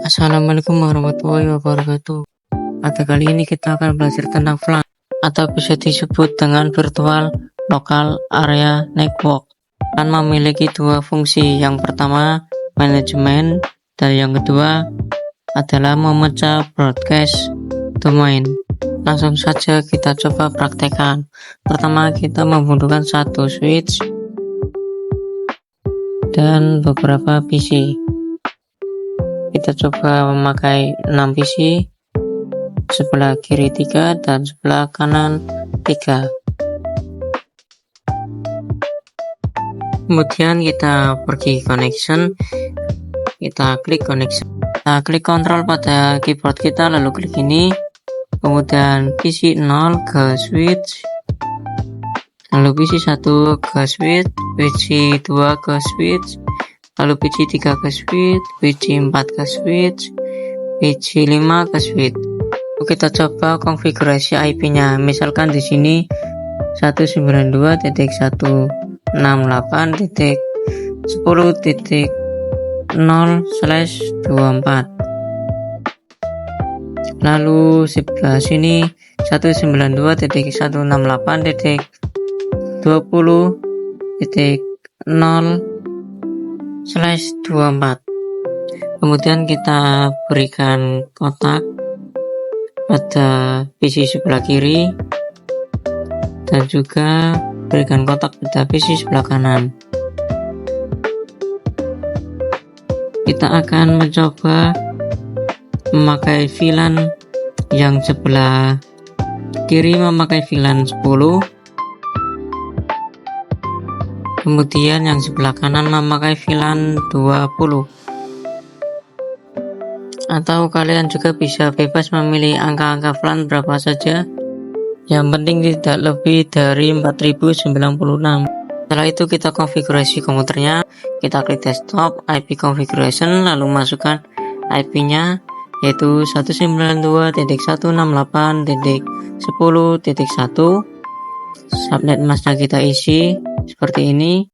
Assalamualaikum warahmatullahi wabarakatuh. Pada kali ini kita akan belajar tentang VLAN atau bisa disebut dengan Virtual Local Area Network. VLAN memiliki dua fungsi, yang pertama manajemen dan yang kedua adalah memecah broadcast domain. Langsung saja kita coba praktekkan. Pertama, kita membutuhkan satu switch dan beberapa PC. Kita coba memakai 6 PC, sebelah kiri 3 dan sebelah kanan 3. Kemudian kita pergi connection, kita klik connection, kita klik control pada keyboard kita, lalu klik ini, kemudian PC 0 ke switch, lalu PC 1 ke switch, PC 2 ke switch, lalu PC 3 ke switch, PC 4 ke switch, PC 5 ke switch. Kita coba konfigurasi IP-nya. Misalkan di sini 192.168.10.0/24. Lalu sebelah sini 192.168.20.0/24. Kemudian kita berikan kotak pada PC sebelah kiri dan juga berikan kotak pada PC sebelah kanan. Kita akan mencoba memakai VLAN yang sebelah kiri memakai VLAN 10, kemudian yang sebelah kanan memakai VLAN 20. Atau kalian juga bisa bebas memilih angka-angka VLAN berapa saja, yang penting tidak lebih dari 4096. Setelah itu kita konfigurasi komputernya, kita klik desktop, IP configuration, lalu masukkan IP-nya yaitu 192.168.10.1. Subnet masknya kita isi seperti ini,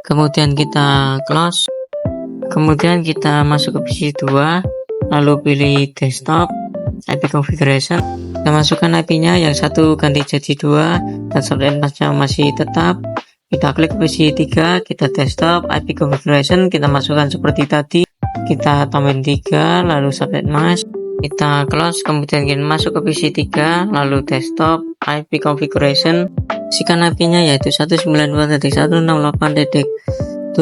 kemudian kita close, kemudian kita masuk ke PC 2, lalu pilih desktop, IP configuration, kita masukkan IP-nya yang satu ganti jadi 2 dan subnet masknya masih tetap. Kita klik PC 3, kita desktop, IP configuration, kita masukkan seperti tadi, kita tambahin 3, lalu subnet mask, kita close, kemudian kita masuk ke PC 3, lalu desktop, IP configuration, isikan IP-nya yaitu 192.168.20.1.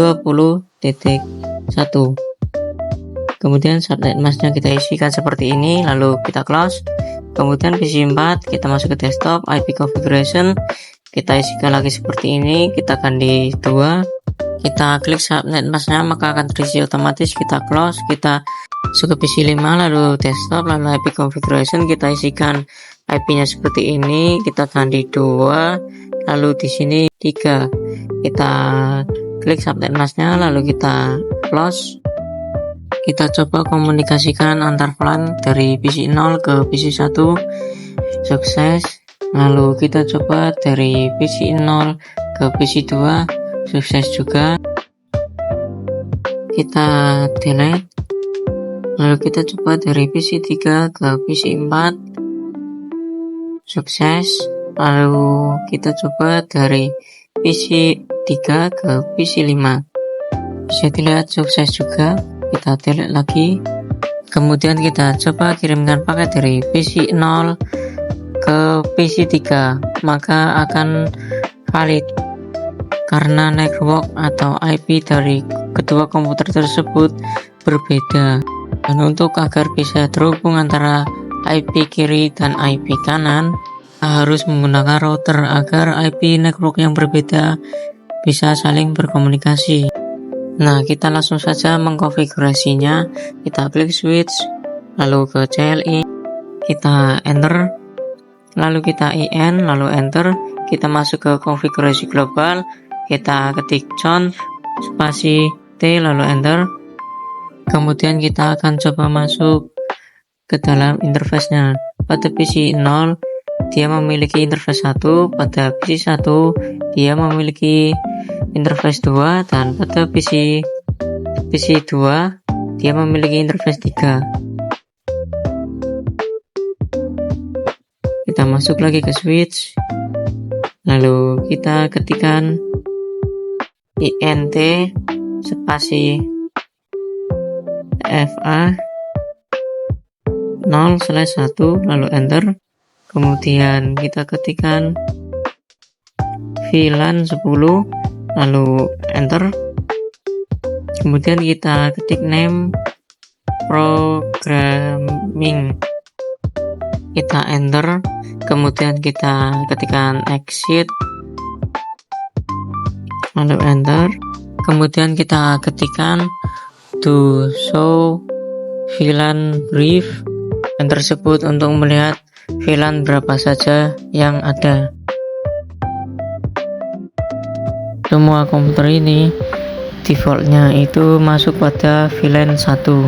Kemudian subnet masknya kita isikan seperti ini, lalu kita close, kemudian PC 4 kita masuk ke desktop, IP configuration, kita isikan lagi seperti ini, kita ganti 2, kita klik subnet masknya maka akan terisi otomatis, kita close, kita masuk ke PC 5, lalu desktop, lalu IP configuration, kita isikan IP-nya seperti ini, kita ganti 2, lalu di sini 3, kita klik subnet masknya, lalu kita close. Kita coba komunikasikan antar VLAN dari PC 0 ke PC 1, sukses. Lalu kita coba dari PC 0 ke PC 2, sukses juga. Kita delete, lalu kita coba dari PC 3 ke PC 4, sukses. Lalu kita coba dari PC 3 ke PC 5, bisa dilihat sukses juga. Kita delete lagi, kemudian kita coba kirimkan paket dari PC 0 ke PC 3, maka akan valid karena network atau IP dari kedua komputer tersebut berbeda. Dan untuk agar bisa terhubung antara IP kiri dan IP kanan, harus menggunakan router agar IP network yang berbeda bisa saling berkomunikasi. Nah, kita langsung saja mengkonfigurasinya. Kita klik switch, lalu ke CLI, kita enter, lalu kita IN, lalu enter. Kita masuk ke konfigurasi global, kita ketik conf spasi T, lalu enter. Kemudian kita akan coba masuk ke dalam interface-nya. Pada PC 0 dia memiliki interface 1, pada PC 1 dia memiliki interface 2, dan pada PC 2 dia memiliki interface 3. Kita masuk lagi ke switch, lalu kita ketikkan int spasi fa 0/1 lalu enter. Kemudian kita ketikkan VLAN 10 lalu enter. Kemudian kita ketik name programming, kita enter. Kemudian kita ketikkan exit lalu enter. Kemudian kita ketikkan to show VLAN brief yang tersebut untuk melihat VLAN berapa saja yang ada. Semua komputer ini defaultnya itu masuk pada VLAN 1.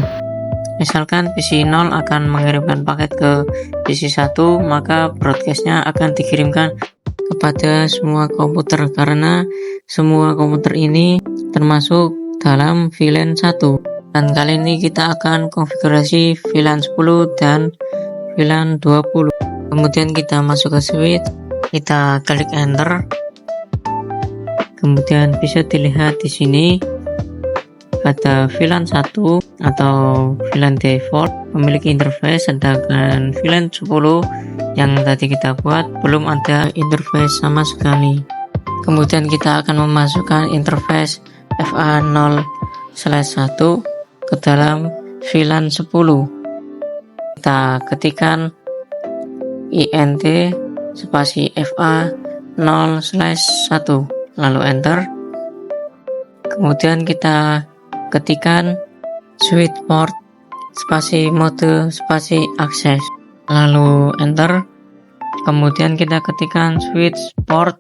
Misalkan PC 0 akan mengirimkan paket ke PC 1, maka broadcastnya akan dikirimkan kepada semua komputer karena semua komputer ini termasuk dalam VLAN 1. Dan kali ini kita akan konfigurasi VLAN 10 dan VLAN 20. Kemudian kita masuk ke switch, kita klik enter. Kemudian bisa dilihat di sini pada VLAN 1 atau VLAN default memiliki interface, sedangkan VLAN 10 yang tadi kita buat belum ada interface sama sekali. Kemudian kita akan memasukkan interface FA0/1 ke dalam VLAN 10. Kita ketikkan int spasi fa 0/1 lalu enter. Kemudian kita ketikkan switch port spasi mode spasi access lalu enter. Kemudian kita ketikkan switch port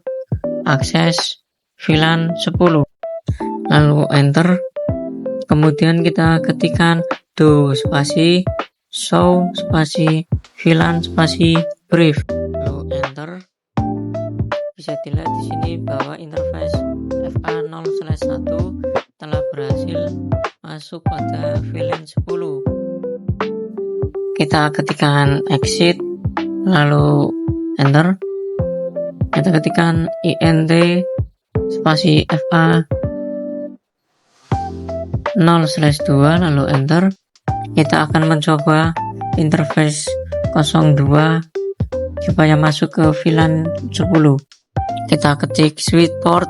access VLAN 10 lalu enter. Kemudian kita ketikkan do spasi show spasi VLAN spasi brief lalu enter. Bisa dilihat di sini bahwa interface FA0/1 telah berhasil masuk pada VLAN 10. Kita ketikkan exit lalu enter. Kita ketikkan int spasi fa 0/2 lalu enter. Kita akan mencoba interface 02 supaya masuk ke VLAN 10. Kita ketik switch port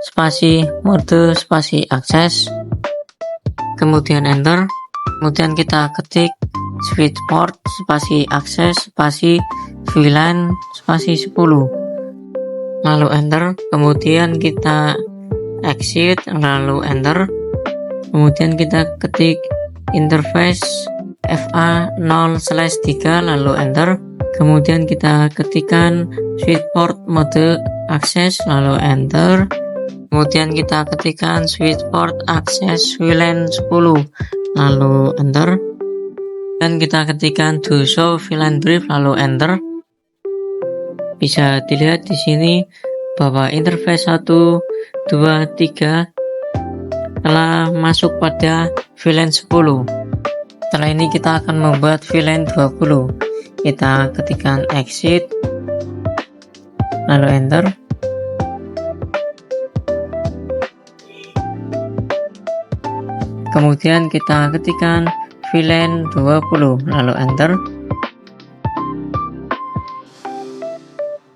spasi mode spasi access, kemudian enter. Kemudian kita ketik switch port spasi access spasi VLAN spasi 10 lalu enter. Kemudian kita exit lalu enter. Kemudian kita ketik interface FA0/3 lalu enter. Kemudian kita ketikkan switch port mode access lalu enter. Kemudian kita ketikkan switch port access VLAN 10 lalu enter. Dan kita ketikkan to show VLAN brief lalu enter. Bisa dilihat di sini bahwa interface 1, 2, 3 telah masuk pada VLAN 10. Setelah ini kita akan membuat VLAN 20. Kita ketikkan exit lalu enter. Kemudian kita ketikkan VLAN 20 lalu enter.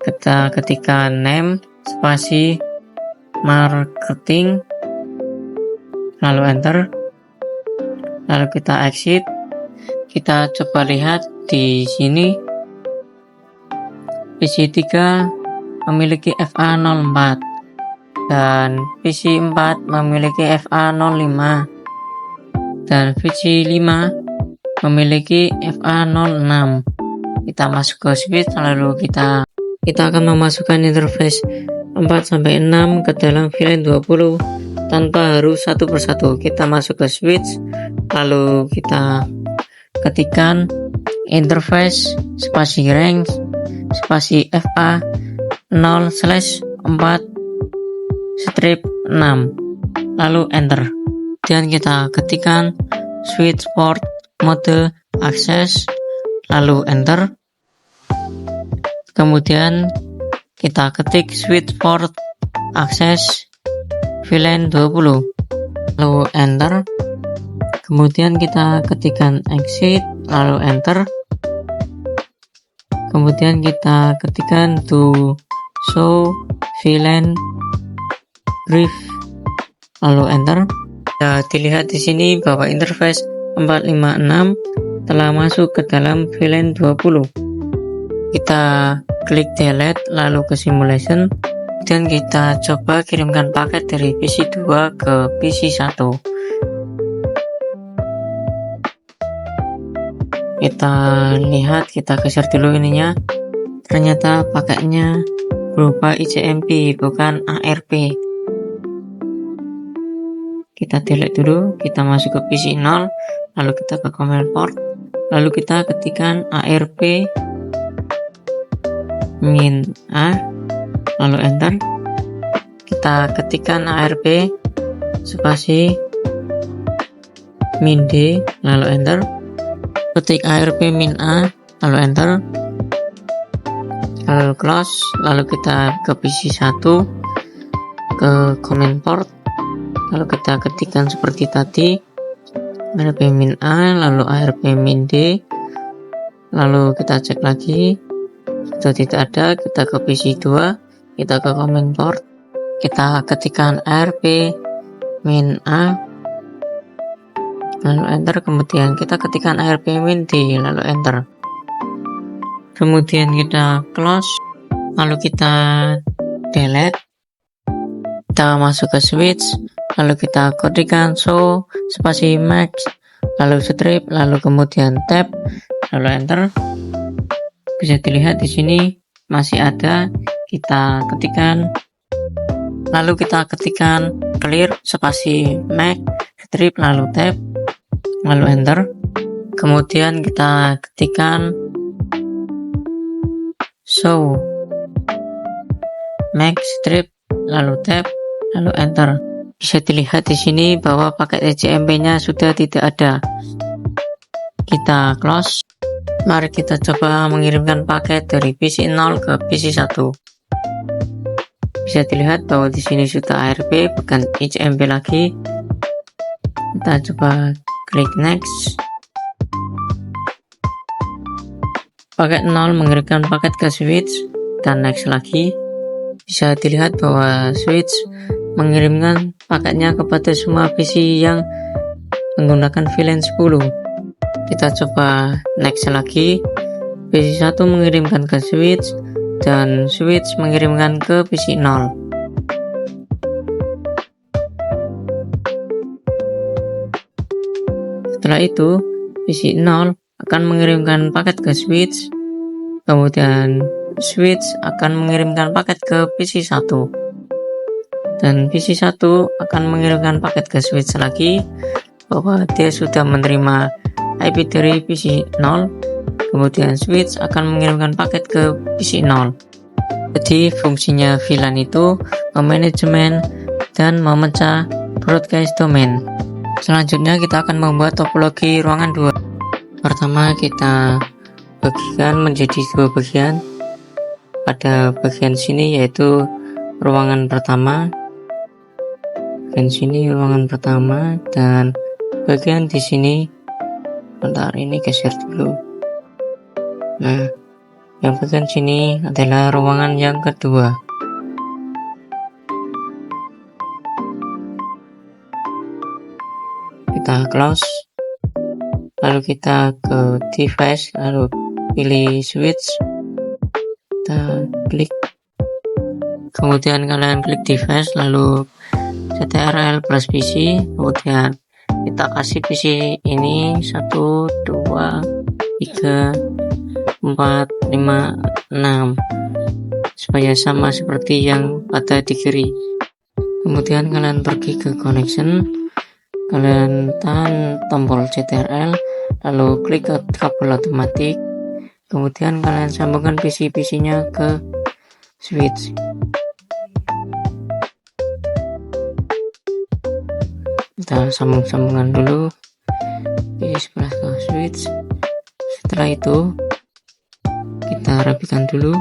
Kita ketikkan name spasi marketing lalu enter. Lalu kita exit. Kita coba lihat di sini PC 3 memiliki FA04 dan PC 4 memiliki FA05 dan PC 5 memiliki FA06. Kita masuk ke switch lalu kita akan memasukkan interface 4-6 ke dalam VLAN 20 tanpa harus satu persatu. Kita masuk ke switch lalu kita ketikkan interface spasi range spasi FA 0/4/6 lalu enter. Dan kita ketikkan switch port mode akses, lalu enter. Kemudian kita ketik switch port akses VLAN 20, lalu enter. Kemudian kita ketikkan exit, lalu enter. Kemudian kita ketikkan to show VLAN brief, lalu enter. Nah, dilihat di sini bahwa interface 456 telah masuk ke dalam VLAN 20. Kita klik delete lalu ke simulation, dan kita coba kirimkan paket dari PC 2 ke PC 1. Kita lihat, kita geser dulu ininya. Ternyata paketnya berupa ICMP bukan ARP. Kita delete dulu, kita masuk ke PC 0, lalu kita ke command port, lalu kita ketikkan ARP min A, lalu enter. Kita ketikkan ARP spasi min D, lalu enter. Ketik ARP min A, lalu enter, lalu close, lalu kita ke PC 1, ke command port, lalu kita ketikkan seperti tadi ARP min A, lalu ARP min D, lalu kita cek lagi, sudah tidak ada. Kita ke PC 2, kita ke command port, kita ketikkan ARP min A, lalu enter. Kemudian kita ketikkan ARP min D, lalu enter. Kemudian kita close, lalu kita delete, kita masuk ke switch, lalu kita ketikkan show spasi max, lalu strip, lalu kemudian tab, lalu enter. Bisa dilihat di sini masih ada. Kita ketikkan, lalu kita ketikkan clear spasi max, strip, lalu tab, lalu enter. Kemudian kita ketikkan show max, strip, lalu tab, lalu enter. Bisa dilihat di sini bahwa paket ICMP-nya sudah tidak ada. Kita close. Mari kita coba mengirimkan paket dari PC 0 ke PC 1. Bisa dilihat bahwa di sini sudah ARP bukan ICMP lagi. Kita coba klik next. Paket 0 mengirimkan paket ke switch, dan next lagi. Bisa dilihat bahwa switch mengirimkan paketnya kepada semua PC yang menggunakan VLAN 10. Kita coba next lagi. PC 1 mengirimkan ke switch, dan switch mengirimkan ke PC 0. Setelah itu PC 0 akan mengirimkan paket ke switch, kemudian switch akan mengirimkan paket ke PC 1, dan PC 1 akan mengirimkan paket ke switch lagi bahwa dia sudah menerima IP dari PC 0, kemudian switch akan mengirimkan paket ke PC 0. Jadi fungsinya VLAN itu memanajemen dan memecah broadcast domain. Selanjutnya kita akan membuat topologi ruangan 2. Pertama kita bagikan menjadi dua bagian. Pada bagian sini yaitu ruangan pertama, bagian sini ruangan pertama, dan bagian di sini, bentar ini geser dulu. Nah, yang bagian sini adalah ruangan yang kedua. Kita close, lalu kita ke device, lalu pilih switch, kita klik, kemudian kalian klik device, lalu CTRL plus PC, kemudian kita kasih PC ini 1, 2, 3, 4, 5, 6 supaya sama seperti yang pada di kiri. Kemudian kalian pergi ke connection, kalian tahan tombol CTRL, lalu klik ke kabel otomatik, kemudian kalian sambungkan PC nya ke switch. Kita sambungan dulu, sebelah ke switch. Setelah itu kita rapikan dulu,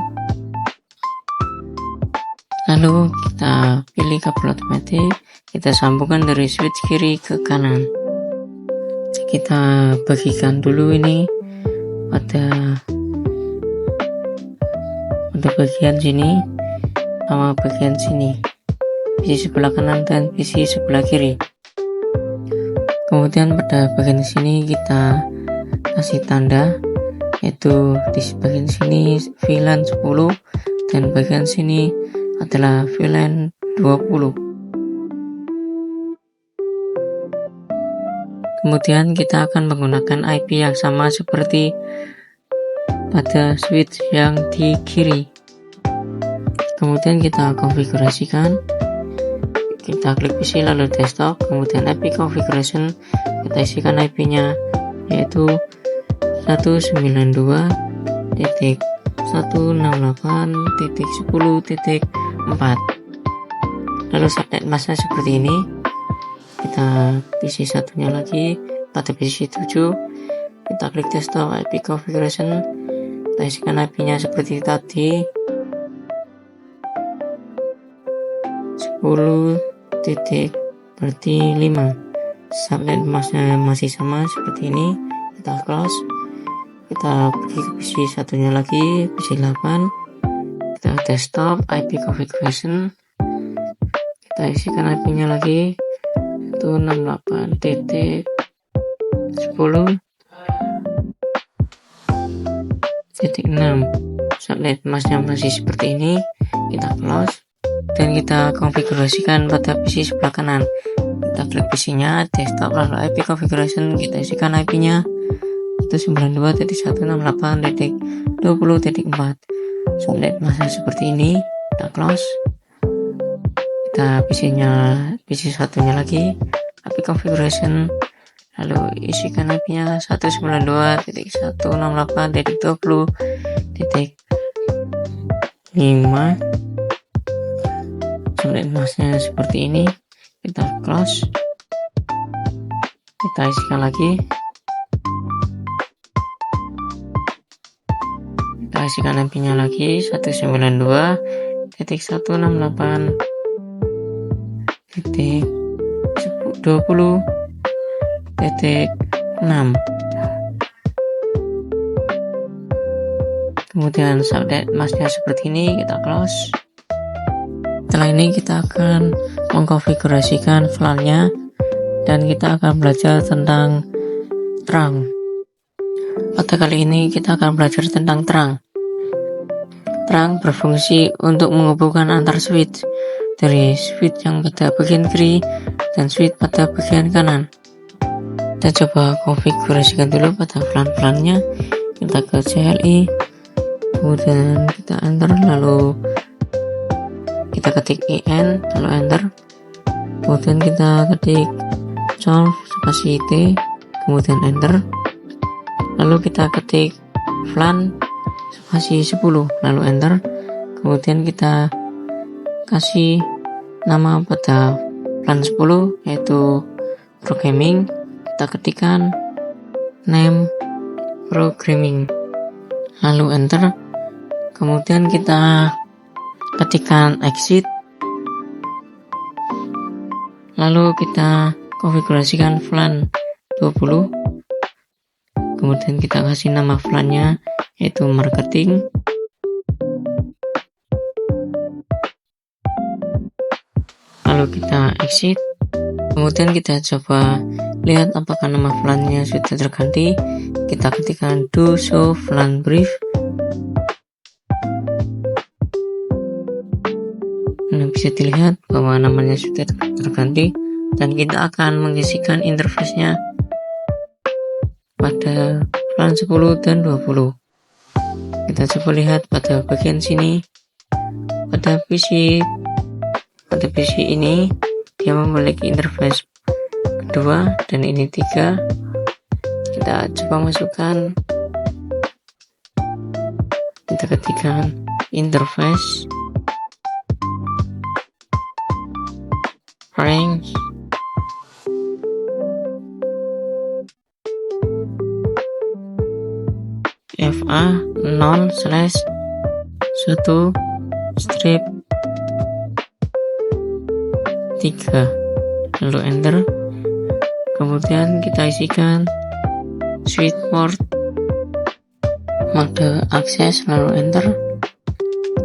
lalu kita pilih kabel otomatis, kita sambungkan dari switch kiri ke kanan. Kita bagikan dulu ini pada bagian sini sama bagian sini, PC sebelah kanan dan PC sebelah kiri. Kemudian pada bagian sini kita kasih tanda, yaitu di bagian sini VLAN 10 dan bagian sini adalah VLAN 20. Kemudian kita akan menggunakan IP yang sama seperti pada switch yang di kiri. Kemudian kita konfigurasikan, kita klik PC lalu desktop, kemudian IP configuration, kita isikan IP-nya yaitu 192.168.10.4. lalu subnet masknya seperti ini. Kita PC satunya lagi pada PC 7, kita klik desktop IP configuration, kita isikan IP-nya seperti tadi, 10.5. Subnet masknya masih sama seperti ini, kita close. Kita pergi ke PC satunya lagi, PC 8, kita desktop IP configuration, kita isikan IP-nya lagi, itu 68.10.6. subnet masknya masih seperti ini, kita close dan kita konfigurasikan pada PC sebelah kanan. Kita klik PC-nya, desktop, lalu IP configuration, kita isikan IP-nya itu 92.168.20.4. subnet masknya seperti ini, kita close. Kita PC satunya lagi, IP configuration, lalu isikan IP-nya 192.168.20.5. subnet masknya seperti ini, kita close. Kita isikan lagi, kita isikan IP-nya lagi 192.168.20.6. kemudian subnet masknya seperti ini, kita close. Setelah ini kita akan mengkonfigurasikan VLAN-nya dan kita akan belajar tentang terang. Pada kali ini kita akan belajar tentang terang. Terang berfungsi untuk menghubungkan antar switch dari switch yang pada bagian kiri dan switch pada bagian kanan. Kita coba konfigurasikan dulu pada VLAN-nya. Kita ke CLI, kemudian kita enter, lalu kita ketik IN, lalu enter, kemudian kita ketik solve spasi T, kemudian enter, lalu kita ketik VLAN spasi 10, lalu enter, kemudian kita kasih nama pada VLAN 10 yaitu programming, kita ketikkan name programming, lalu enter, kemudian kita ketikkan exit, lalu kita konfigurasikan VLAN 20, kemudian kita kasih nama VLAN-nya yaitu marketing, lalu kita exit, kemudian kita coba lihat apakah nama VLAN-nya sudah terganti. Kita ketikkan do show VLAN brief. Nah, bisa dilihat bahwa namanya sudah terganti dan kita akan mengisikan interface-nya pada VLAN 10 dan 20. Kita coba lihat pada bagian sini, pada PC ini dia memiliki interface kedua dan ini 3. Kita coba masukkan, kita ketikkan interface range, FA 0/1 strip 3, lalu enter. Kemudian kita isikan switchboard mode akses, lalu enter.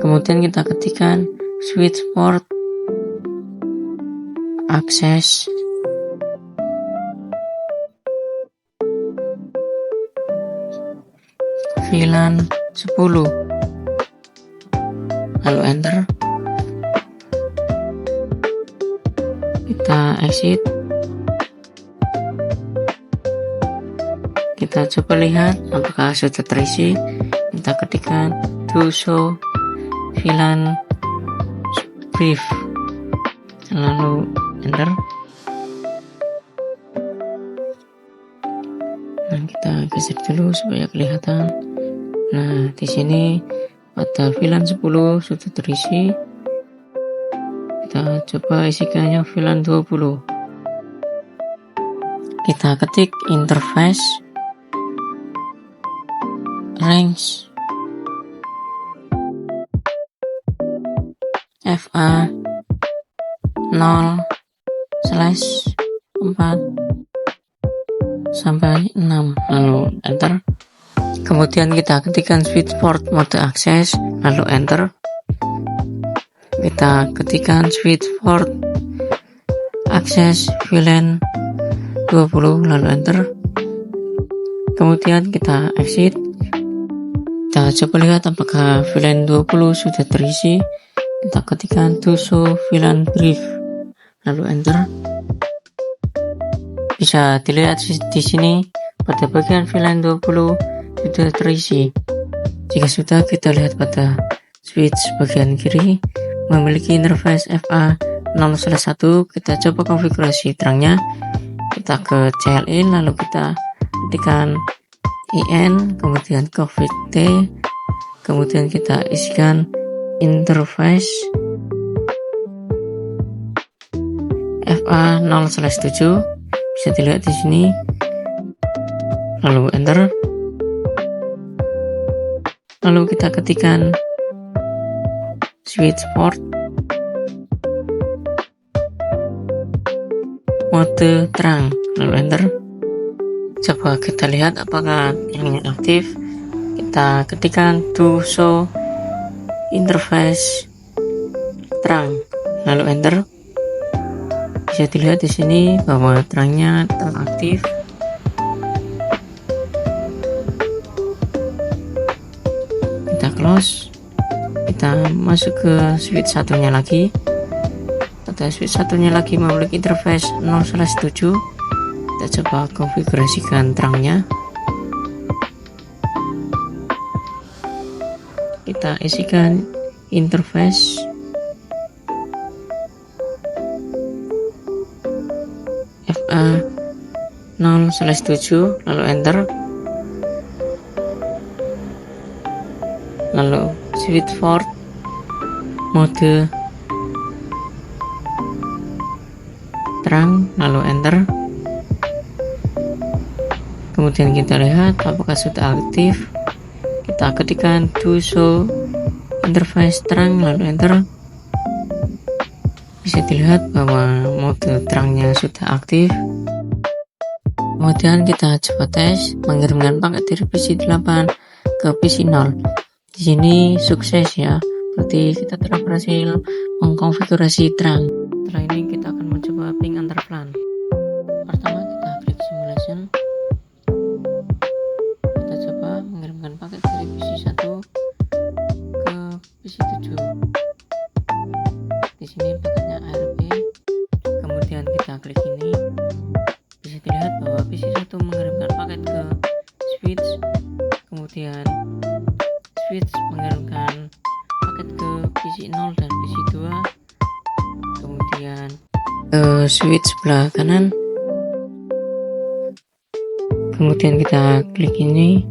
Kemudian kita ketikkan switchboard akses VLAN 10, lalu enter. Kita exit. Kita coba lihat apakah sudah terisi. Kita ketikkan to show VLAN brief, lalu enter. Nah, kita geser dulu supaya kelihatan. Nah, di sini pada VLAN 10 sudah terisi. Kita coba isikannya VLAN 20. Kita ketik interface range FA 0/4 sampai 6, lalu enter. Kemudian kita ketikkan switchboard mode akses, lalu enter. Kita ketikkan switchboard akses VLAN 20, lalu enter. Kemudian kita exit. Kita coba lihat apakah VLAN 20 sudah terisi. Kita ketikkan to show VLAN brief, lalu enter. Bisa dilihat di sini pada bagian VLAN 20 sudah terisi. Jika sudah, kita lihat pada switch bagian kiri memiliki interface FA 0/1. Kita coba konfigurasi terangnya. Kita ke CLI, lalu kita ketikkan IN, kemudian config T, kemudian kita isikan interface FA 0/7. Bisa dilihat di sini, lalu enter. Lalu kita ketikkan switchboard mode terang, lalu enter. Coba kita lihat apakah ini aktif. Kita ketikkan to show interface terang, lalu enter. Bisa dilihat di sini bahwa terangnya teraktif. Kita close. Kita masuk ke switch satunya lagi. Pada switch satunya lagi memiliki interface 0/7. Kita coba konfigurasikan terangnya. Kita isikan interface FA 0/7, lalu enter. Lalu switchboard mode terang, lalu enter. Kemudian kita lihat apakah sudah aktif. Kita ketikkan to show interface terang, lalu enter. Bisa dilihat bahwa mode terangnya sudah aktif. Kemudian kita coba tes mengirimkan paket dari PC 8 ke PC 0. Di sini sukses ya, berarti kita telah berhasil mengkonfigurasi terang. Setelah ini kita akan mencoba ping antar plan. Pertama kita klik simulation. Kita coba mengirimkan paket dari PC 1 ke PC 7. Di sini paketnya ARP. Kemudian kita klik ini. Bisa dilihat bahwa PC 1 mengirimkan paket ke switch. Kemudian switch mengirimkan paket ke PC 0 dan PC 2. Kemudian switch sebelah kanan. Kemudian kita klik ini.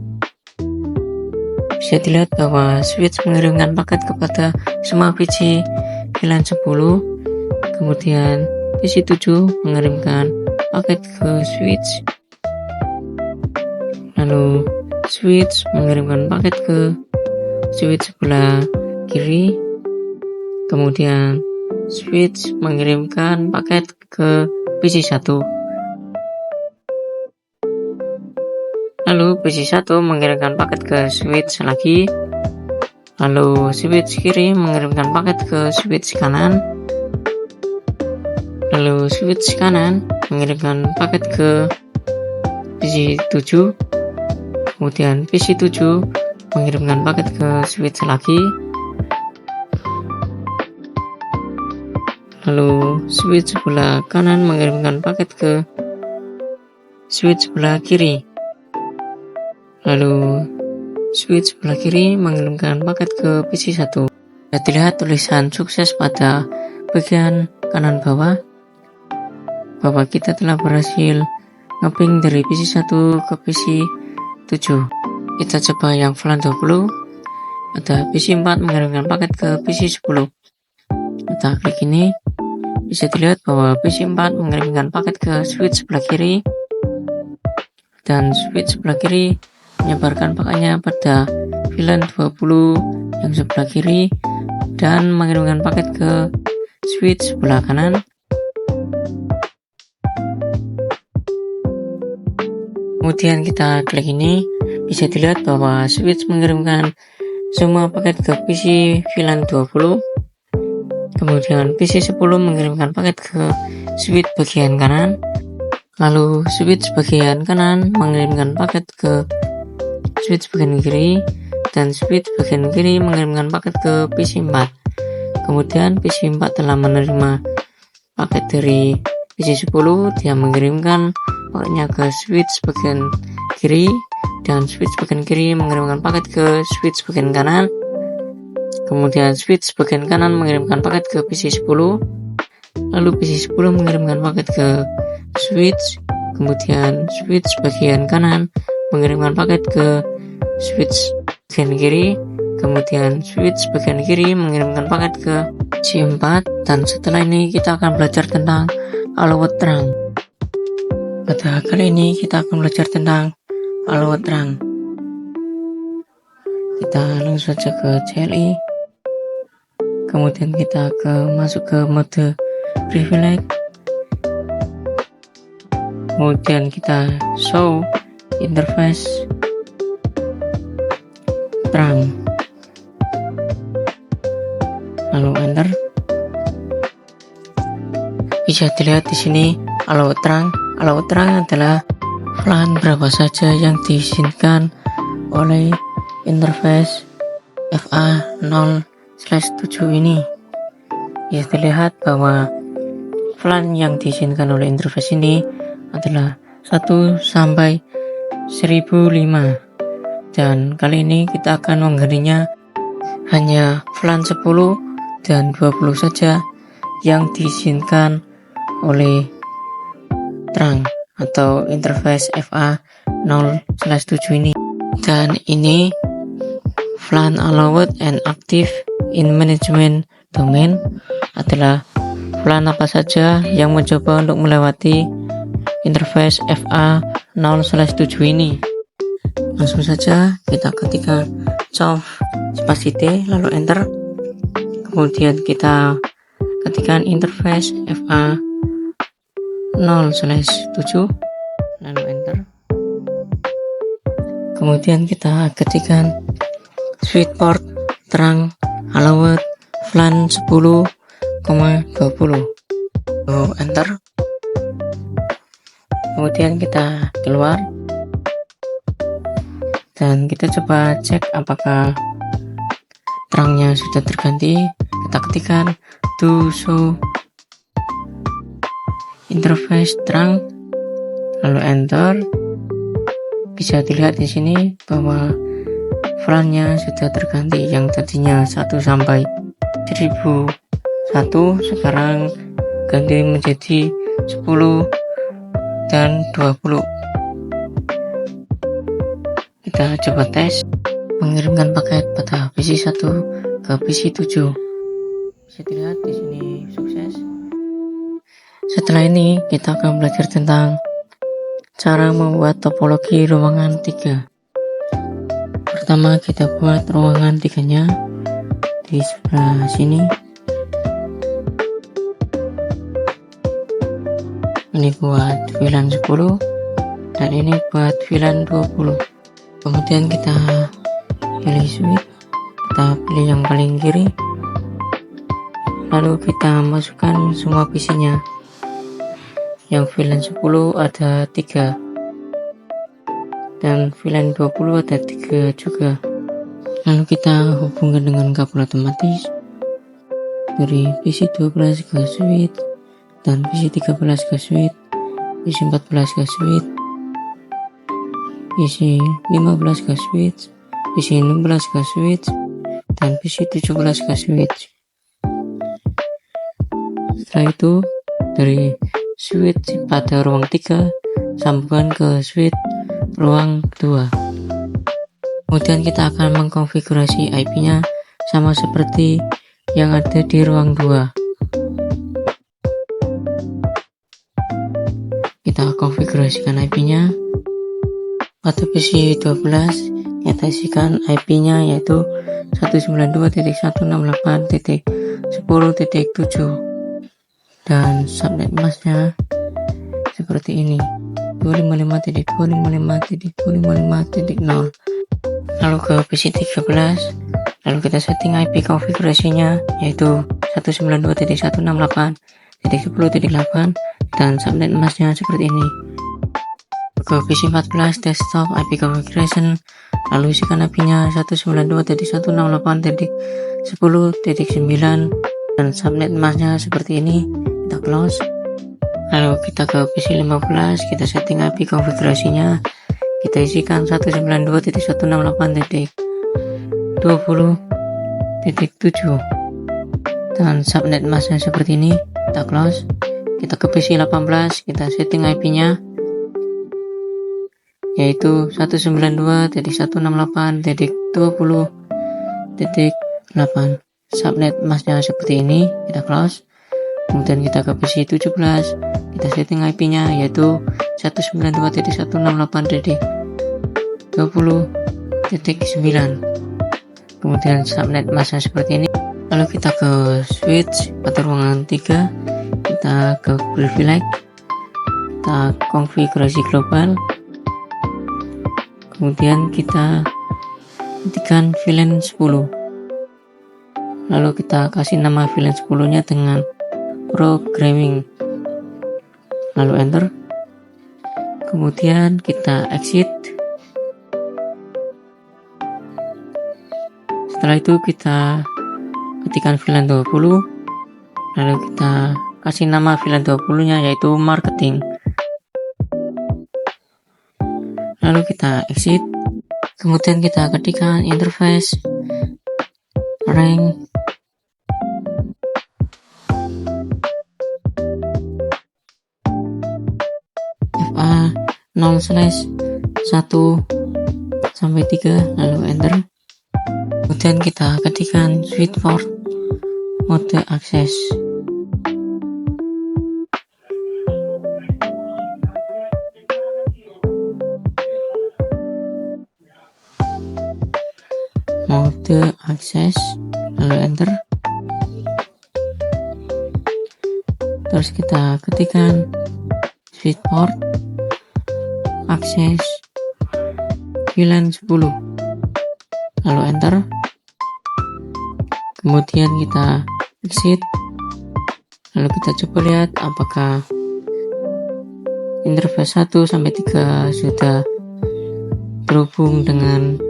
Bisa dilihat bahwa switch mengirimkan paket kepada semua PC VLAN 10. Kemudian PC 7 mengirimkan paket ke switch. Lalu switch mengirimkan paket ke switch sebelah kiri, kemudian switch mengirimkan paket ke PC1, lalu PC1 mengirimkan paket ke switch lagi, lalu switch kiri mengirimkan paket ke switch kanan, lalu switch kanan mengirimkan paket ke PC7, kemudian PC7 mengirimkan paket ke switch lagi, lalu switch sebelah kanan mengirimkan paket ke switch sebelah kiri, lalu switch sebelah kiri mengirimkan paket ke PC1. Bisa dilihat tulisan sukses pada bagian kanan bawah bahwa kita telah berhasil ngeping dari PC1 ke PC7. Kita coba yang VLAN 20, ada PC4 mengirimkan paket ke PC10. Kita klik ini, bisa dilihat bahwa PC4 mengirimkan paket ke switch sebelah kiri, dan switch sebelah kiri menyebarkan paketnya pada VLAN 20 yang sebelah kiri dan mengirimkan paket ke switch sebelah kanan. Kemudian kita klik ini, bisa dilihat bahwa switch mengirimkan semua paket ke PC VLAN 20, kemudian PC10 mengirimkan paket ke switch bagian kanan, lalu switch bagian kanan mengirimkan paket ke switch bagian kiri, dan switch bagian kiri mengirimkan paket ke PC4. Kemudian PC4 telah menerima paket dari PC10, dia mengirimkan paketnya ke switch bagian kiri, dan switch bagian kiri mengirimkan paket ke switch bagian kanan, kemudian switch bagian kanan mengirimkan paket ke PC10, lalu PC10 mengirimkan paket ke switch, kemudian switch bagian kanan mengirimkan paket ke switch bagian kiri, kemudian switch bagian kiri mengirimkan paket ke PC4. Dan setelah ini kita akan belajar tentang alawat terang. Pada kali ini kita akan belajar tentang alawat terang. Kita langsung saja ke CLI, kemudian kita masuk ke mode privilege, kemudian kita show interface terang, lalu enter. Bisa dilihat di sini alawat terang. Alawat terang adalah VLAN berapa saja yang diizinkan oleh interface FA0/7 ini. Bisa dilihat bahwa VLAN yang diizinkan oleh interface ini adalah 1 sampai 1005, dan kali ini kita akan menggantinya hanya VLAN 10 dan 20 saja yang diizinkan oleh terang atau interface FA0/7 ini. Dan ini VLAN allowed and active in management domain adalah VLAN apa saja yang mencoba untuk melewati interface FA0/7 ini. Langsung saja kita ketikkan conf spasi T lalu enter, kemudian kita ketikkan interface FA0/7 lalu enter, kemudian kita ketikkan switch port terang allowed VLAN 10,20 lalu enter, kemudian kita keluar dan kita coba cek apakah terangnya sudah terganti. Kita ketikkan to show interface terang lalu enter. Bisa dilihat di sini bahwa VLAN-nya sudah terganti, yang tadinya 1 sampai 1001 sekarang ganti menjadi 10 dan 20. Kita coba tes mengirimkan paket pada PC1 ke PC7. Bisa dilihat di sini sukses. Setelah ini kita akan belajar tentang cara membuat topologi ruangan 3. Pertama kita buat ruangan 3-nya di sebelah sini. Ini buat VLAN 10 dan ini buat VLAN 20. Kemudian kita pilih switch, kita pilih yang paling kiri, lalu kita masukkan semua PC-nya. Yang VLAN 10 ada 3 dan VLAN 20 ada 3 juga. Lalu kita hubungkan dengan kabel otomatis dari PC 12 ke switch dan PC 13 ke switch, PC 14 ke switch, PC 15 ke switch, PC 16 ke switch, dan PC 17 ke switch. Setelah itu dari switch pada ruang 3 sambungkan ke switch ruang 2. Kemudian kita akan mengkonfigurasi IP-nya sama seperti yang ada di ruang 2. Kita konfigurasikan IP-nya. Pada PC 12 kita isikan IP-nya yaitu 192.168.10.7 dan subnet masknya seperti ini, 255.255.255.0. Lalu ke PC 13, lalu kita setting IP konfigurasinya yaitu 192.168.10.8 dan subnet masknya seperti ini. Ke PC 14 desktop IP configuration, lalu isikan IP-nya 192.168.10.9 dan subnet masknya seperti ini. Kita close. Lalu kita ke PC 15, kita setting IP konfigurasinya, kita isikan 192.168.20.7 dan subnet masknya seperti ini. Kita close. Kita ke PC 18, kita setting IP-nya yaitu 192.168.20.8. Subnet masknya seperti ini. Kita close. Kemudian kita ke PC 17, kita setting IP-nya yaitu 192.168.20.9. Kemudian subnet masknya seperti ini. Lalu kita ke switch pada ruangan 3, kita ke privilege, kita konfigurasi global, kemudian kita ketikkan VLAN 10, lalu kita kasih nama VLAN 10 nya dengan programming, lalu enter. Kemudian kita exit. Setelah itu kita ketikkan VLAN 20, lalu kita kasih nama VLAN 20 nya yaitu marketing, lalu kita exit. Kemudian kita ketikkan interface rank FA 0/1-3, lalu enter. Kemudian kita ketikkan switch port mode akses, mode akses, lalu enter. Terus kita ketikkan switch port akses VLAN 10, lalu enter. Kemudian kita exit, lalu kita coba lihat apakah interface 1-3 sudah terhubung dengan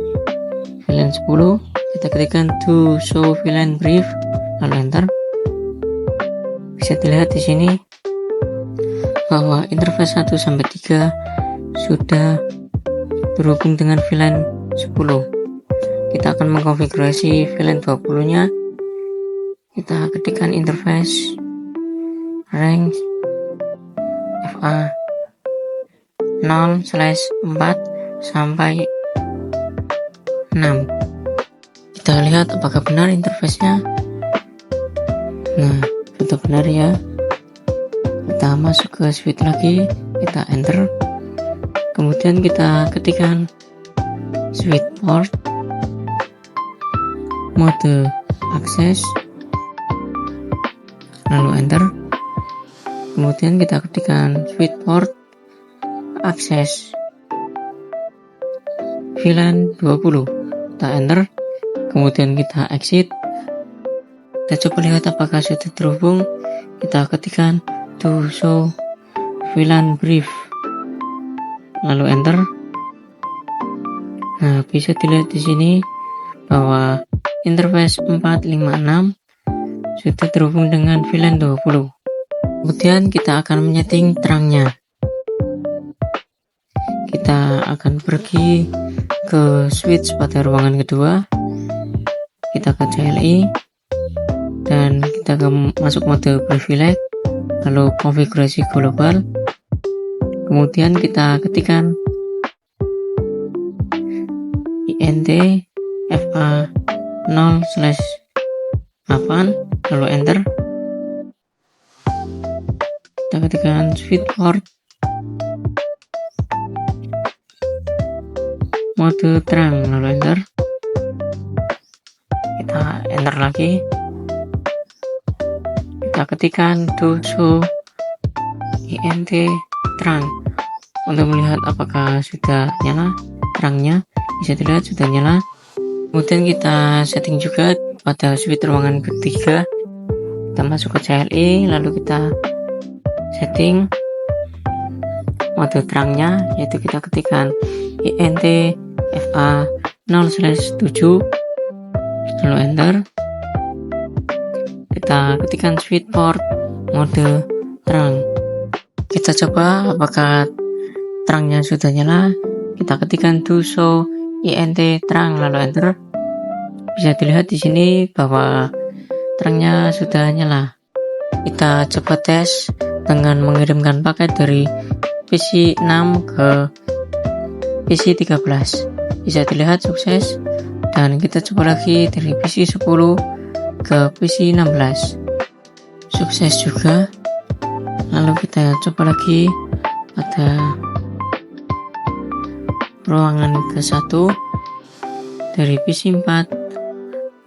VLAN 10. Kita ketikkan to show VLAN brief, lalu enter. Bisa dilihat di sini bahwa interface 1-3 sudah terhubung dengan VLAN 10. Kita akan mengkonfigurasi VLAN 20 nya. Kita ketikkan interface rank FA 0/4-6. Kita lihat apakah benar interface-nya. Nah, sudah benar ya. Kita masuk ke switch lagi, kita enter. Kemudian kita ketikkan switch port mode akses, lalu enter. Kemudian kita ketikkan switchport akses VLAN 20, kita enter. Kemudian kita exit. Kita coba lihat apakah sudah terhubung. Kita ketikkan to show VLAN brief, lalu enter. Nah, bisa dilihat di sini bahwa interface 456 sudah terhubung dengan VLAN 20. Kemudian kita akan menyeting terangnya. Kita akan pergi ke switch pada ruangan kedua. Kita ke CLI dan kita masuk mode privilege, lalu konfigurasi global. Kemudian kita ketikkan int fa 0/8, lalu enter. Kita ketikkan switchport mode terang, lalu enter. Kita enter lagi. Kita ketikkan to show int terang untuk melihat apakah sudah nyala terangnya. Bisa dilihat sudah nyala. Kemudian kita setting juga pada switch ruangan ketiga. Kita masuk ke CLI, lalu kita setting mode terangnya, yaitu kita ketikkan int fa 0/7, lalu enter. Kita ketikkan switchport mode terang. Kita coba apakah terangnya sudah nyala. Kita ketikkan to show int terang, lalu enter. Bisa dilihat di sini bahwa terangnya sudah nyala. Kita coba tes dengan mengirimkan paket dari PC 6 ke PC 13. Bisa dilihat sukses. Dan kita coba lagi dari PC 10 ke PC 16. Sukses juga. Lalu kita coba lagi pada ruangan ke-1 dari PC 4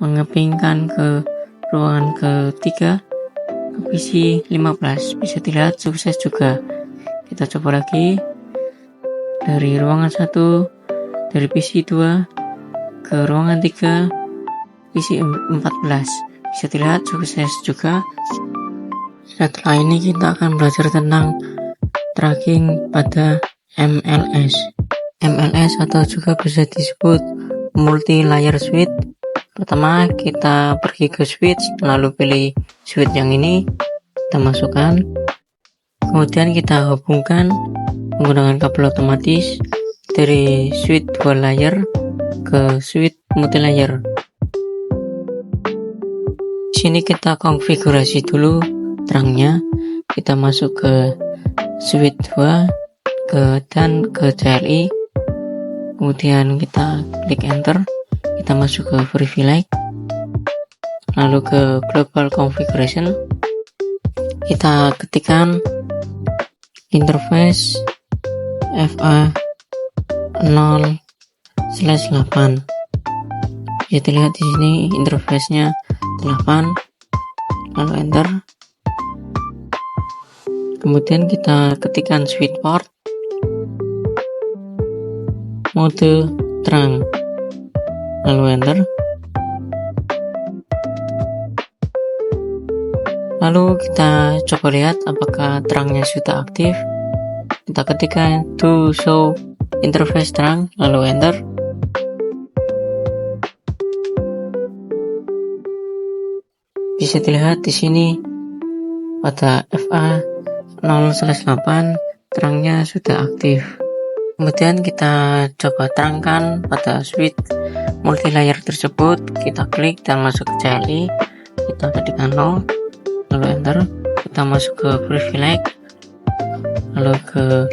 mengepingkan ke ruangan ke-3 ke PC 15. Bisa dilihat sukses juga. Kita coba lagi dari ruangan 1 dari PC 2 ke ruangan 3 PC 14. Bisa dilihat sukses juga. Setelah ini kita akan belajar tentang tracking pada MLS. MLS atau juga bisa disebut multi layer switch. Pertama kita pergi ke switch, lalu pilih switch yang ini, kita masukkan. Kemudian kita hubungkan menggunakan kabel otomatis dari switch 2 layer ke switch multi layer. Sini kita konfigurasi dulu terangnya. Kita masuk ke switch 2 dan ke CLI. Kemudian kita klik enter. Kita masuk ke privilege, lalu ke global configuration. Kita ketikkan interface fa 0/8. Bisa dilihat di sini interface-nya 8, lalu enter. Kemudian kita ketikkan switchport mode terang, lalu enter. Lalu kita coba lihat apakah terangnya sudah aktif. Kita ketikkan to show interface terang, lalu enter. Bisa dilihat di sini pada FA 0/8 terangnya sudah aktif. Kemudian kita coba terangkan pada switch multi layer tersebut. Kita klik dan masuk ke CLI. Kita ketikkan 0, lalu enter. Kita masuk ke privilege, lalu ke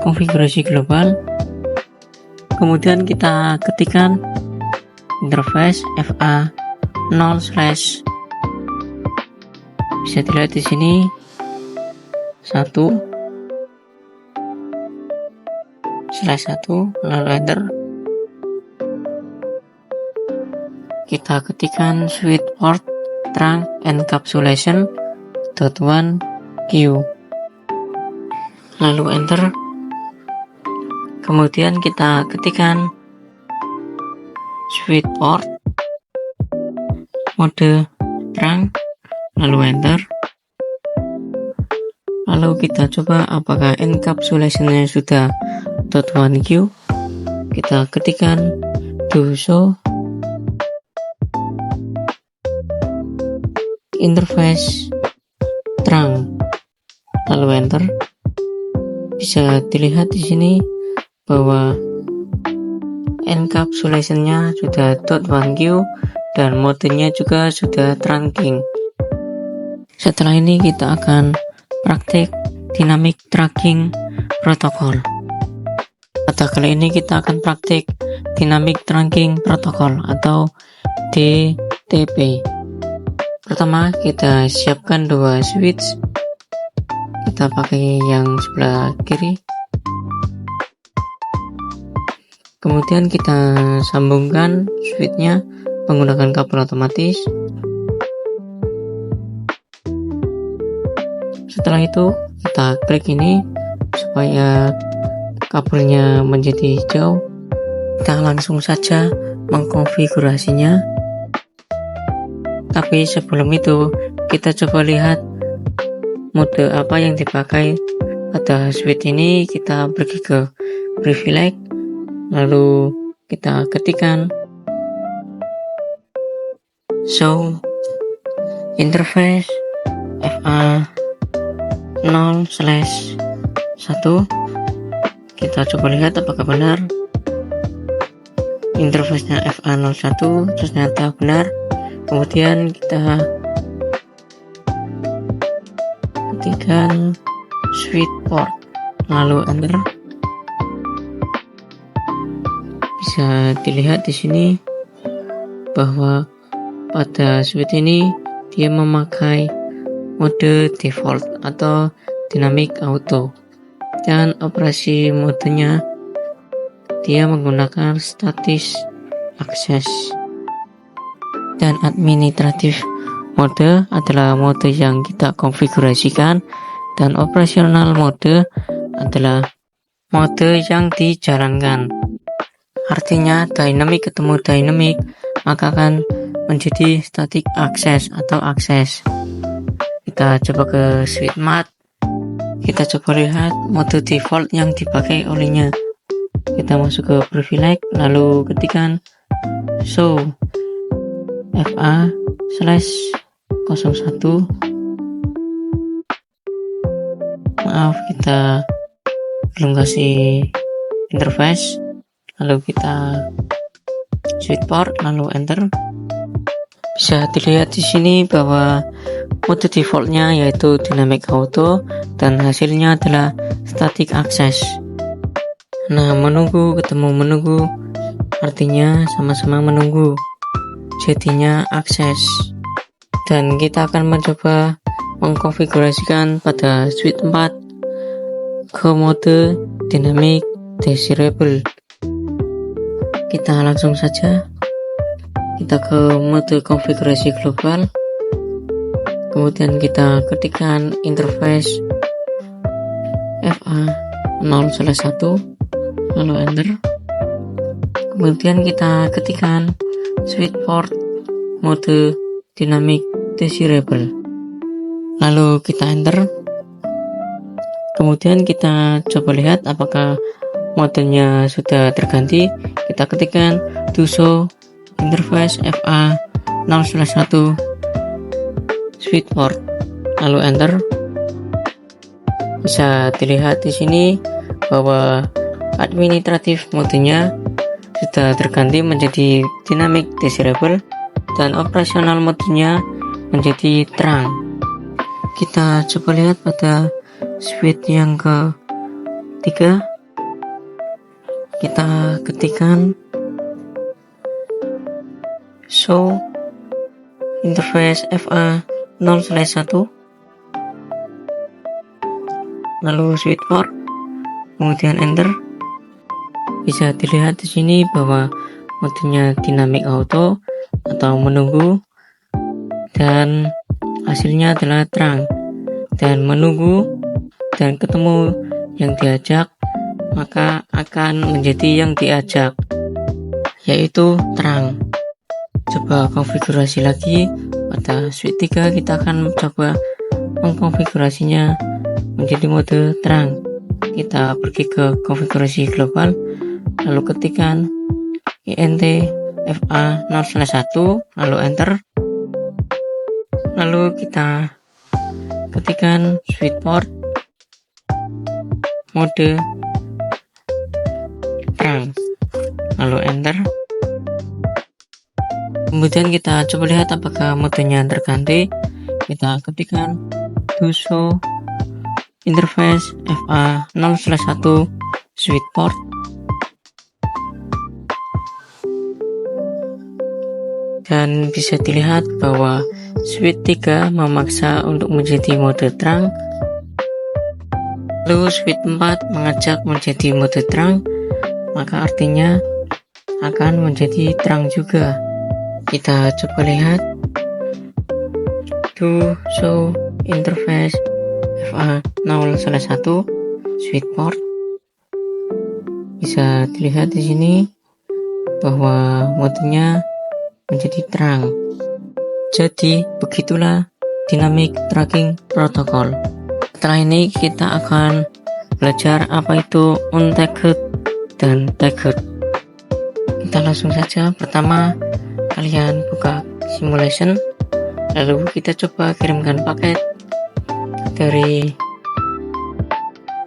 konfigurasi global. Kemudian kita ketikkan interface FA 0/. Bisa dilihat di sini 1/1, lalu enter. kita ketikkan switch port trunk encapsulation .1q, lalu enter. Kemudian kita ketikkan switch port mode trunk, lalu enter. Lalu kita coba apakah encapsulationnya sudah .1q. Kita ketikkan do show interface trunk, lalu enter. Bisa dilihat di sini bahwa encapsulationnya sudah .1q dan modenya juga sudah trunking. Setelah ini kita akan praktik dynamic tracking protocol. Pada kali ini kita akan praktik dynamic tracking protocol atau DTP. Pertama, kita siapkan dua switch. Kita pakai yang sebelah kiri. Kemudian kita sambungkan switchnya menggunakan kabel otomatis. Setelah itu kita klik ini supaya kabelnya menjadi hijau. Kita langsung saja mengkonfigurasinya. Tapi sebelum itu kita coba lihat mode apa yang dipakai pada switch ini. Kita pergi ke privilege, lalu kita ketikkan show interface FA 0/1. Kita coba lihat apakah benar interface-nya FA01, ternyata benar. Kemudian kita ketikkan switch port, lalu enter. Bisa dilihat di sini bahwa pada switch ini dia memakai mode default atau dynamic auto, dan operasi modenya dia menggunakan static access. Dan administratif mode adalah mode yang kita konfigurasikan, dan operasional mode adalah mode yang dijalankan. Artinya dynamic ketemu dynamic maka akan menjadi static access atau akses. Kita coba ke switch mat. Kita coba lihat mode default yang dipakai olehnya. Kita masuk ke privilege, lalu ketikkan show FA/01. Maaf, kita belum kasih interface. Lalu kita switch port, lalu enter. Bisa dilihat di sini bahwa mode defaultnya yaitu dynamic auto dan hasilnya adalah static access. Nah, menunggu ketemu menunggu artinya sama-sama menunggu, jadinya akses. Dan kita akan mencoba mengkonfigurasikan pada switch 4 ke mode dynamic desirable. Kita langsung saja kita ke mode konfigurasi global, kemudian kita ketikkan interface FA0/1, lalu enter. Kemudian kita ketikkan switch port mode dynamic desirable, lalu kita enter. Kemudian kita coba lihat apakah modenya sudah terganti. Kita ketikkan do show interface FA0/1 switch port, lalu enter. Bisa dilihat di sini bahwa administratif modenya sudah terganti menjadi dynamic desirable dan operasional modenya menjadi terang. Kita coba lihat pada switch yang ketiga. Kita ketikkan show interface FA0/1, lalu switch port, kemudian enter. Bisa dilihat di sini bahwa modenya dynamic auto, atau menunggu, dan hasilnya adalah terang. Dan menunggu dan ketemu yang diajak, maka akan menjadi yang diajak, yaitu terang. Coba konfigurasi lagi. Pada switch 3 kita akan coba mengkonfigurasinya menjadi mode terang. Kita pergi ke konfigurasi global, lalu ketikkan int fa 0/1, lalu enter. Lalu kita ketikkan switch port mode terang, lalu enter. Kemudian kita coba lihat apakah modenya terganti. Kita ketikkan do show interface fa 0/1 switch port. Dan bisa dilihat bahwa switch 3 memaksa untuk menjadi mode terang, lalu switch 4 mengajak menjadi mode terang, maka artinya akan menjadi terang juga. Kita coba lihat do show interface fa 0/1 switch port. Bisa dilihat di sini bahwa modenya menjadi terang. Jadi begitulah dynamic tracking protocol. Setelah ini kita akan belajar apa itu untagged dan tagged. Kita langsung saja. Pertama, kalian buka simulation, lalu kita coba kirimkan paket dari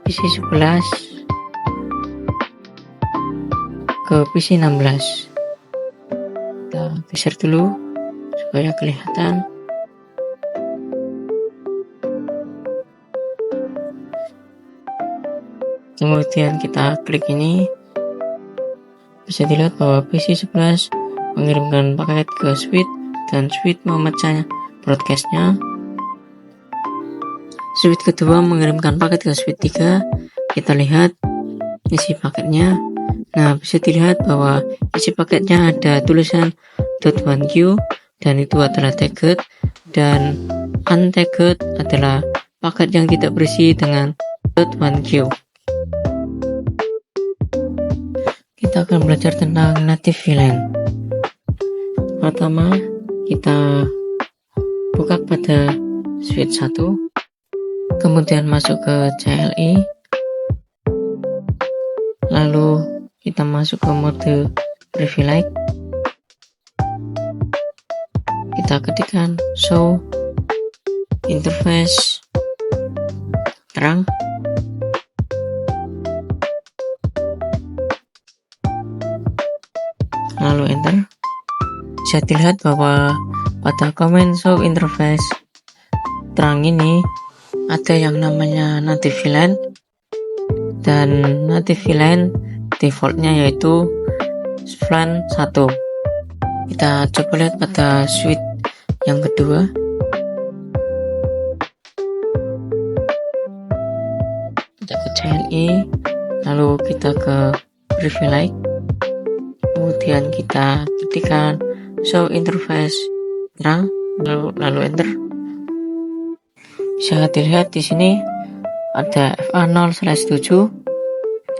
PC 11 ke PC 16. Kita geser dulu supaya kelihatan. Kemudian kita klik ini. Bisa dilihat bahwa PC 11 mengirimkan paket ke switch dan switch memecah broadcastnya. Switch kedua mengirimkan paket ke switch 3. Kita lihat isi paketnya. Nah, bisa dilihat bahwa isi paketnya ada tulisan .1q dan itu adalah tagged, dan untagged adalah paket yang tidak berisi dengan .1q. Kita akan belajar tentang native VLAN. Pertama, kita buka pada switch 1, kemudian masuk ke CLI, lalu kita masuk ke mode privilege. Kita ketikkan show interface terang, lalu enter. Bisa dilihat bahwa pada command show interface terang ini ada yang namanya native VLAN, dan native VLAN defaultnya yaitu VLAN 1. Kita coba lihat pada switch yang kedua. Kita ke CLI, lalu kita ke privilege, kemudian kita ketikkan show interface terang, lalu enter. Bisa dilihat di sini ada fa 0/7.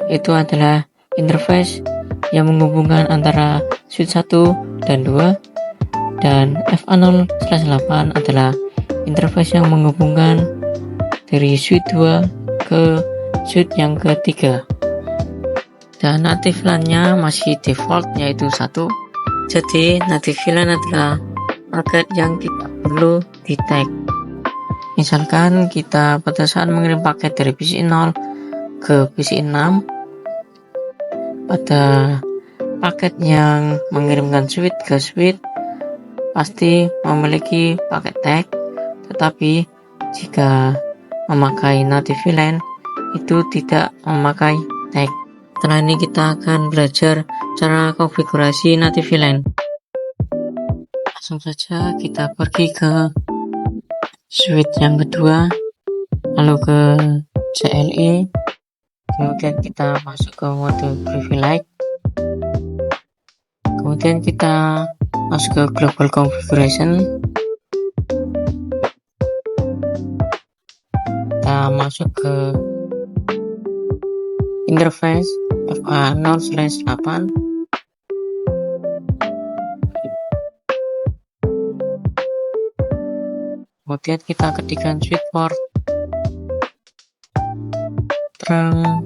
Itu adalah interface yang menghubungkan antara switch 1 dan 2, dan fa 0/8 adalah interface yang menghubungkan dari switch 2 ke switch yang ketiga. Dan native VLAN-nya masih default yaitu 1. Jadi native VLAN adalah paket yang tidak perlu di tag. Misalkan kita pada saat mengirim paket dari PC 0 ke PC 6, pada paket yang mengirimkan switch ke switch pasti memiliki paket tag, tetapi jika memakai native VLAN itu tidak memakai tag. Setelah ini kita akan belajar cara konfigurasi native VLAN. Langsung saja kita pergi ke switch yang kedua, lalu ke CLI, kemudian kita masuk ke mode privilege, kemudian kita masuk ke global configuration, kita masuk ke interface FA 0/8, kemudian kita ketikkan switchport terang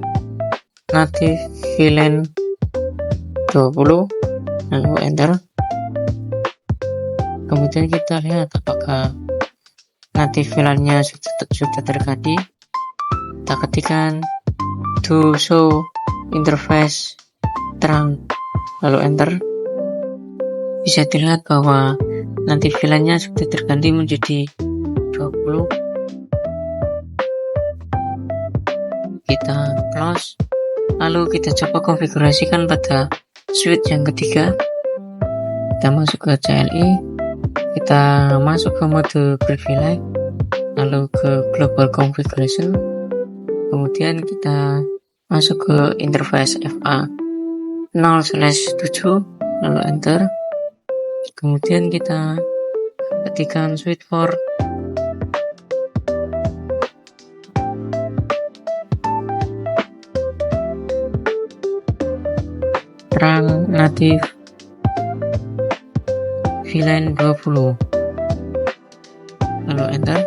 native VLAN 20, lalu enter. Kemudian kita lihat apakah native VLAN-nya sudah terganti. Kita ketikkan to show interface terang, lalu enter. Bisa dilihat bahwa native VLAN-nya sudah terganti menjadi 20. Kita close, lalu kita coba konfigurasikan pada switch yang ketiga. Kita masuk ke CLI, kita masuk ke mode privilege, lalu ke global configuration, kemudian kita masuk ke interface FA 0/7, lalu enter. Kemudian kita ketikkan switchport terang native VLAN 20, lalu enter.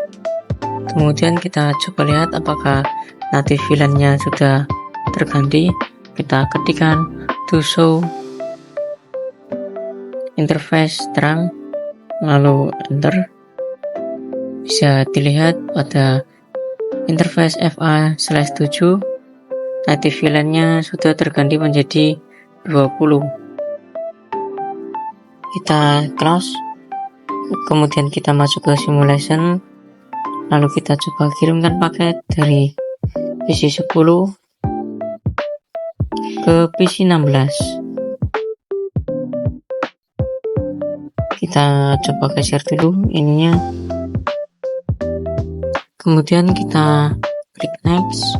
Kemudian kita coba lihat apakah native VLAN-nya sudah terganti. Kita ketikkan to show interface terang, lalu enter. Bisa dilihat pada interface FA/7 native VLAN-nya sudah terganti menjadi 20. Kita close, kemudian kita masuk ke simulation, lalu kita coba kirimkan paket dari PC 10 ke PC 16. Kita coba geser dulu ininya, kemudian kita klik next,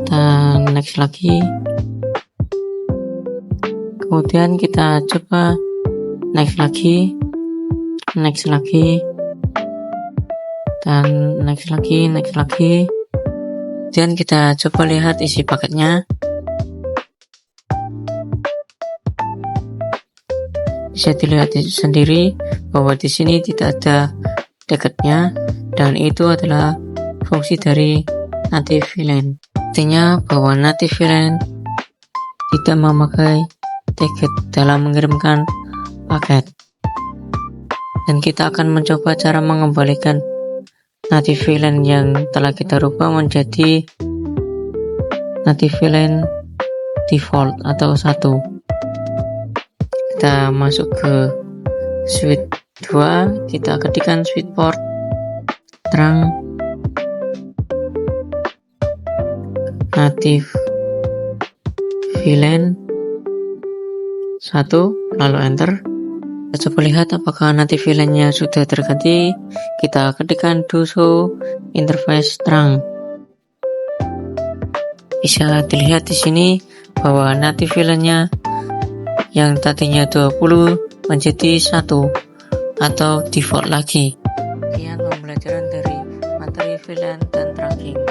dan next lagi, kemudian kita coba next lagi, dan next lagi, dan kita coba lihat isi paketnya. Bisa dilihat sendiri bahwa di sini tidak ada dekatnya, dan itu adalah fungsi dari native VLAN. Artinya bahwa native VLAN tidak memakai tiket dalam mengirimkan paket. Dan kita akan mencoba cara mengembalikan native VLAN yang telah kita rubah menjadi native VLAN default atau 1. Kita masuk ke switch 2, kita ketikkan switchport terang native VLAN 1, lalu enter. Kita coba lihat apakah native VLAN-nya sudah terganti. Kita ketikkan to show interface terang. Bisa dilihat di sini bahwa native VLAN-nya yang tadinya 20 menjadi 1 atau default lagi. Sekian pembelajaran dari materi VLAN dan trunking.